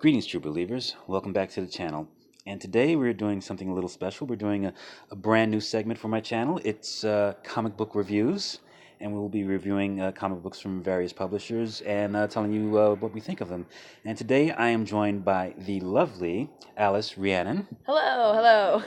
Greetings, true believers. Welcome back to the channel. And today we're doing something a little special. We're doing a brand new segment for my channel. It's comic book reviews, and we will be reviewing comic books from various publishers and telling you what we think of them. And today I am joined by the lovely Alice Rhiannon. Hello.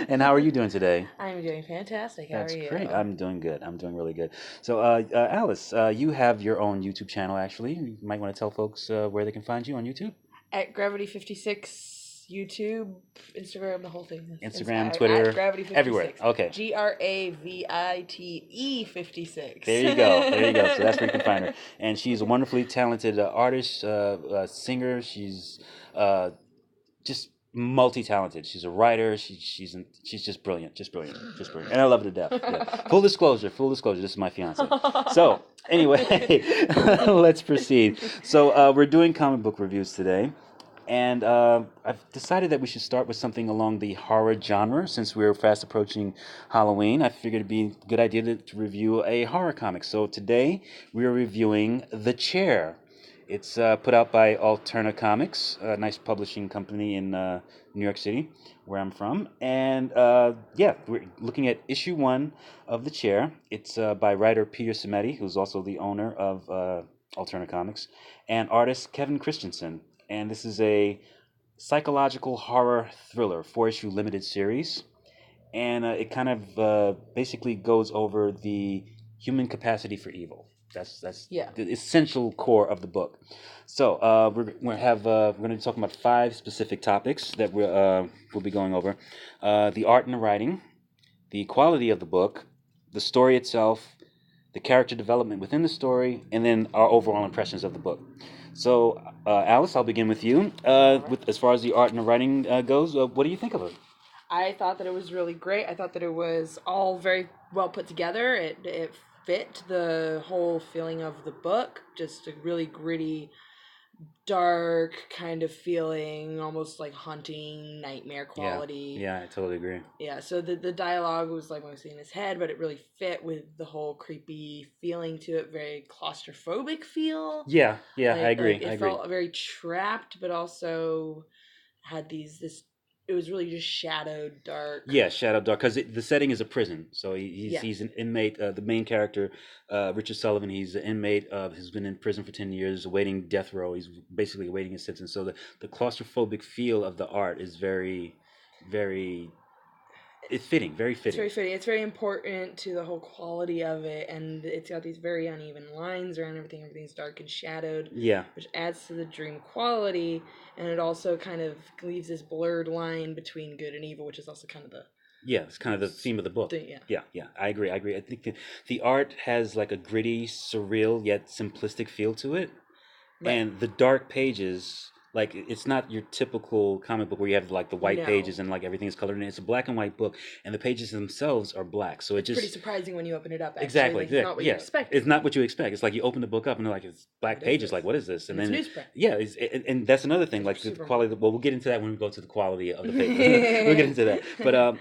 And how are you doing today? I'm doing fantastic. How That's are you? great. I'm doing good. I'm doing really good. So, Alice, you have your own YouTube channel, actually. You might want to tell folks where they can find you on YouTube. At Gravity56, YouTube, Instagram, the whole thing. Instagram, Twitter, at Gravity56. everywhere. Okay. GRAVITE 56. There you go. There you go. So that's where you can find her. And she's a wonderfully talented artist, singer. She's just multi-talented. She's a writer. She's just brilliant. Just brilliant. And I love her to death. Yeah. Full disclosure. This is my fiance. So anyway, let's proceed. So we're doing comic book reviews today. And I've decided that we should start with something along the horror genre. Since we're fast approaching Halloween, I figured it'd be a good idea to review a horror comic. So today we're reviewing The Chair. It's put out by Alterna Comics, a nice publishing company in New York City, where I'm from. And we're looking at issue 1 of The Chair. It's by writer Peter Simeti, who's also the owner of Alterna Comics, and artist Kevin Christensen. And this is a psychological horror thriller, 4-issue limited series. And it kind of basically goes over the human capacity for evil. That's the essential core of the book. So we're going to be talking about 5 specific topics that we'll be going over: the art and the writing, the quality of the book, the story itself, the character development within the story, and then our overall impressions of the book. So, Alice, I'll begin with you. With as far as the art and the writing goes, what do you think of it? I thought that it was really great. I thought that it was all very well put together. It fit the whole feeling of the book. Just a really gritty, dark kind of feeling, almost like haunting, nightmare quality. Yeah, I totally agree. Yeah, so the dialogue was like mostly in his head, but it really fit with the whole creepy feeling to it, very claustrophobic feel. Yeah, I agree. It felt very trapped, but also had this. It was really just shadowed, dark. Yeah, shadowed, dark, because the setting is a prison. So he's an inmate. The main character, Richard Sullivan, he's an inmate who's been in prison for 10 years, awaiting death row. He's basically awaiting his sentence. So the claustrophobic feel of the art is very, very... It's fitting, very fitting. It's very fitting. It's very important to the whole quality of it, and it's got these very uneven lines around everything. Everything's dark and shadowed. Yeah. Which adds to the dream quality, and it also kind of leaves this blurred line between good and evil, which is also kind of the... Yeah, it's kind of the theme of the book. Yeah, I agree. I think the art has like a gritty, surreal, yet simplistic feel to it. Right. And the dark pages... Like, it's not your typical comic book where you have, like, the white pages and, like, everything is colored in. It's a black and white book, and the pages themselves are black. So it's pretty surprising when you open it up, actually. Exactly. Like, it's not what you expect. It's not what you expect. It's like you open the book up, and they're like, it's black pages. Like, what is this? And then it's newsprint. Yeah, and that's another thing. Like, the quality... Well, we'll get into that when we go to the quality of the paper. We'll get into that. But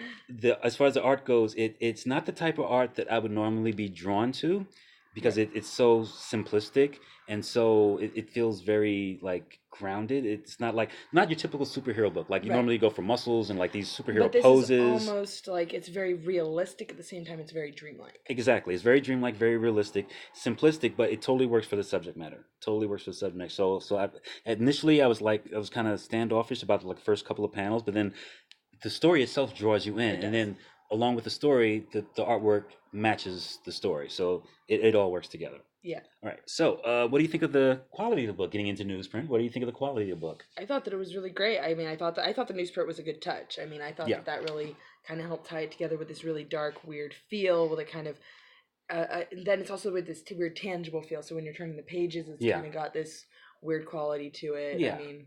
as far as the art goes, it's not the type of art that I would normally be drawn to, because it's so simplistic, and so it feels very like grounded. It's not your typical superhero book. Like you normally go for muscles and like these superhero poses. Is almost like it's very realistic at the same time. It's very dreamlike. Exactly, it's very dreamlike, very realistic, simplistic, but it totally works for the subject matter. Initially I was kind of standoffish about the first couple of panels, but then the story itself draws you in, and then along with the story, the artwork matches the story. So it all works together. Yeah. All right. So what do you think of the quality of the book, getting into newsprint? What do you think of the quality of the book? I thought that it was really great. I mean, I thought the newsprint was a good touch. I mean, I thought that really kind of helped tie it together with this really dark, weird feel, with a kind of... then it's also with this weird tangible feel. So when you're turning the pages, it's kind of got this weird quality to it. Yeah. I mean...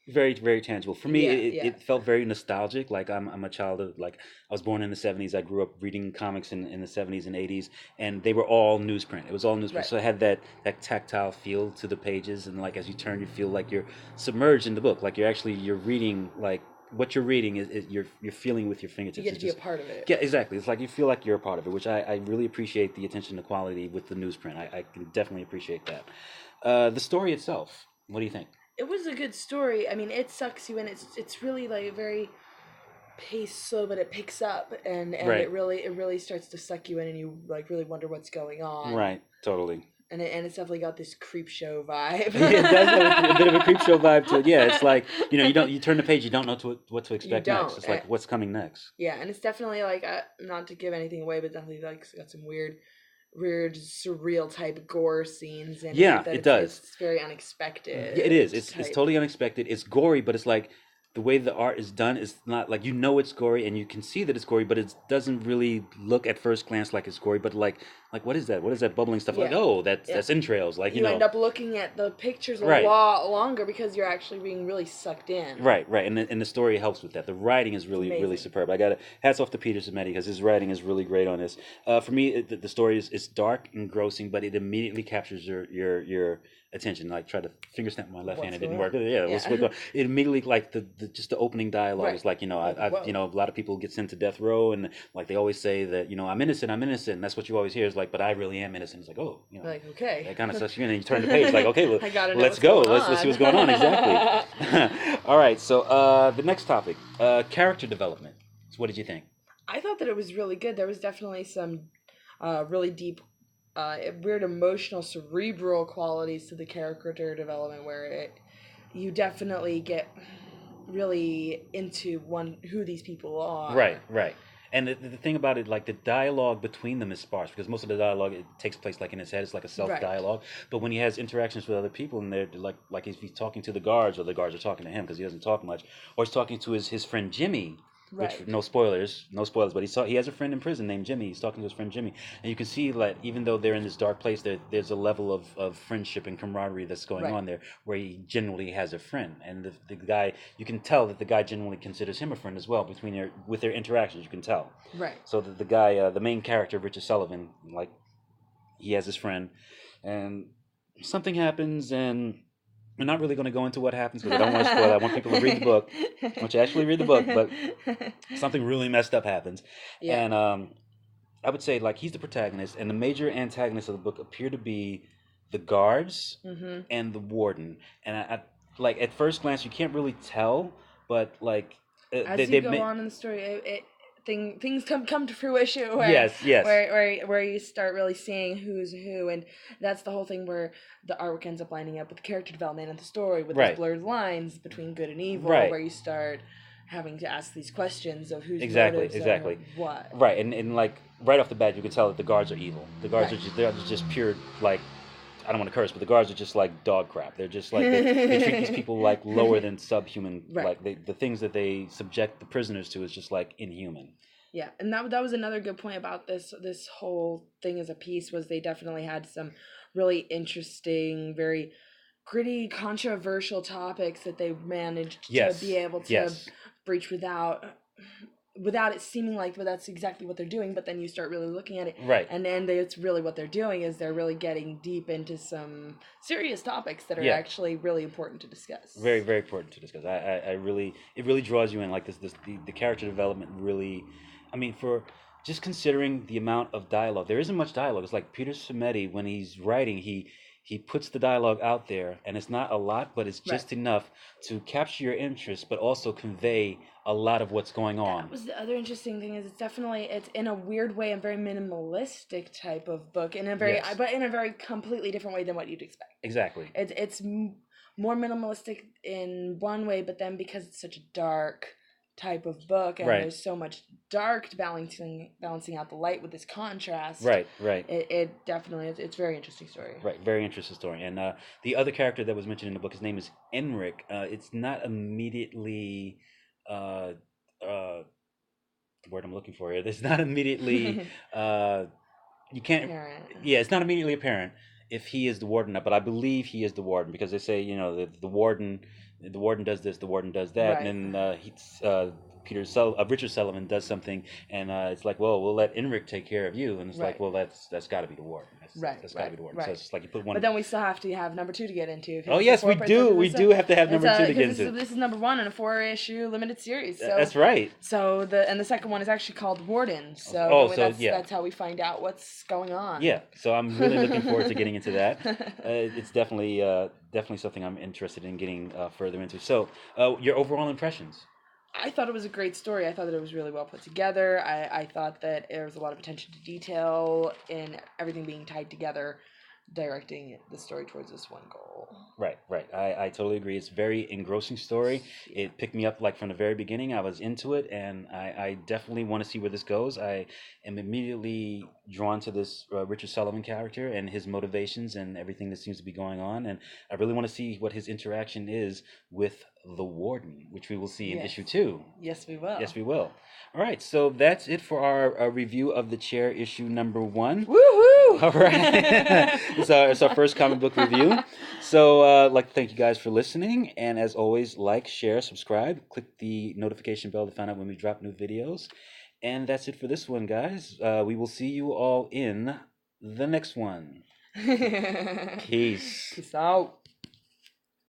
Very, very tangible. For me, it felt very nostalgic. Like I'm a child of, like, I was born in the 70s. I grew up reading comics in the 70s and 80s, and they were all newsprint. It was all newsprint. Right. So it had that tactile feel to the pages, and like as you turn, you feel like you're submerged in the book. Like you're reading, like what you're reading is you're feeling with your fingertips. You get to be a part of it. Yeah, exactly. It's like you feel like you're a part of it, which I really appreciate the attention to quality with the newsprint. I can definitely appreciate that. The story itself, what do you think? it was a good story. I mean, it sucks you in. It's really like very paced slow, but it picks up, and Right. it really starts to suck you in, and you like really wonder what's going on. Right. Totally. And it's definitely got this creep show vibe. Yeah, it does have a bit of a creep show vibe to it. Yeah, it's like you turn the page, you don't know what to expect next. It's like what's coming next. Yeah, and it's definitely like not to give anything away, but definitely like it's got some weird surreal type gore scenes. And yeah, it does. It's very unexpected. Yeah, it is. It's totally unexpected. It's gory, but it's like the way the art is done is not like it's gory and you can see that it's gory, but it doesn't really look at first glance like it's gory. But like what is that? What is that bubbling stuff? Like that's entrails. Like you end up looking at the pictures a lot longer because you're actually being really sucked in. Right, and the story helps with that. The writing is really superb. I got hats off to Peter Simeti because his writing is really great on this. For me, the story is dark, engrossing, but it immediately captures your attention. Like try to finger snap my left hand, it didn't work. It immediately like the opening dialogue is like I've a lot of people get sent to death row and like they always say that I'm innocent, and that's what you always hear is like, but I really am innocent. It's like like okay, that kind of sucks you in, and you turn the page like okay, let's go. Let's see what's going on exactly. All right, so the next topic, character development. So what did you think? I thought that it was really good. There was definitely some really deep. Weird emotional cerebral qualities to the character development where you definitely get really into who these people are. Right. And the thing about it, like the dialogue between them is sparse because most of the dialogue it takes place like in his head. It's like a self dialogue. But when he has interactions with other people and they're like if he's talking to the guards or the guards are talking to him because he doesn't talk much, or he's talking to his friend Jimmy. Which no spoilers, but he has a friend in prison named Jimmy. He's talking to his friend Jimmy, and you can see that even though they're in this dark place, there's a level of friendship and camaraderie that's going on there, where he genuinely has a friend, and the guy, you can tell that the guy genuinely considers him a friend as well. With their interactions, you can tell. Right. So the guy, the main character, Richard Sullivan, like he has his friend, and something happens and. I'm not really going to go into what happens because I don't want to spoil it. I want people to read the book. I want you to actually read the book, but something really messed up happens. Yeah. And I would say like he's the protagonist, and the major antagonists of the book appear to be the guards and the warden. And I like at first glance you can't really tell, but like as you go on in the story, things come to fruition where, yes. where you start really seeing who's who, and that's the whole thing where the artwork ends up lining up with the character development and the story with these blurred lines between good and evil, where you start having to ask these questions of who's exactly what. Right, and like right off the bat you can tell that the guards are evil. The guards they're just pure like. I don't want to curse, but the guards are just like dog crap. They're just like they treat these people like lower than subhuman. Like the things that they subject the prisoners to is just like inhuman. Yeah, and that was another good point about this whole thing as a piece was they definitely had some really interesting, very gritty, controversial topics that they managed to be able to breach without it seeming like that's exactly what they're doing, but then you start really looking at it, and then it's really what they're doing is they're really getting deep into some serious topics that are actually really important to discuss. Very, very important to discuss. It really draws you in. Like the character development really, I mean, for just considering the amount of dialogue, there isn't much dialogue. It's like Peter Simeti when he's writing, he puts the dialogue out there, and it's not a lot, but it's just enough to capture your interest, but also convey a lot of what's going on. That was the other interesting thing is it's in a weird way a very minimalistic type of book, but in a very completely different way than what you'd expect. Exactly. It's more minimalistic in one way, but then because it's such a dark type of book and there's so much dark balancing out the light with this contrast, it definitely it's a very interesting story, very interesting story. And the other character that was mentioned in the book, his name is Enric. It's not immediately the word I'm looking for here, it's not immediately you can't apparent. It's not immediately apparent if he is the warden or not, but I believe he is the warden because they say the warden does this, the warden does that, and then Richard Sullivan does something, and it's like, well, we'll let Enric take care of you, and it's like, well, that's got to be the warden. That's got to be the warden. So it's like you put one. But then we still have to have number 2 to get into. Oh yes, we do. We do have to have number 2 to get into. This is number 1 in a 4-issue limited series. So, that's right. So the second one is actually called Warden. So that's how we find out what's going on. Yeah. So I'm really looking forward to getting into that. It's definitely something I'm interested in getting further into. So your overall impressions? I thought it was a great story. I thought that it was really well put together. I thought that there was a lot of attention to detail in everything being tied together, directing the story towards this one goal. Right. I totally agree. It's a very engrossing story. It picked me up like from the very beginning. I was into it, and I definitely want to see where this goes. I am immediately drawn to this Richard Sullivan character and his motivations and everything that seems to be going on, and I really want to see what his interaction is with the Warden, which we will see in issue 2. Yes, we will. Yes, we will. All right, so that's it for our review of The Chair issue number 1. Woohoo! All right. It's our first comic book review. So I'd like to thank you guys for listening. And as always, like, share, subscribe. Click the notification bell to find out when we drop new videos. And that's it for this one, guys. We will see you all in the next one. Peace. Peace out.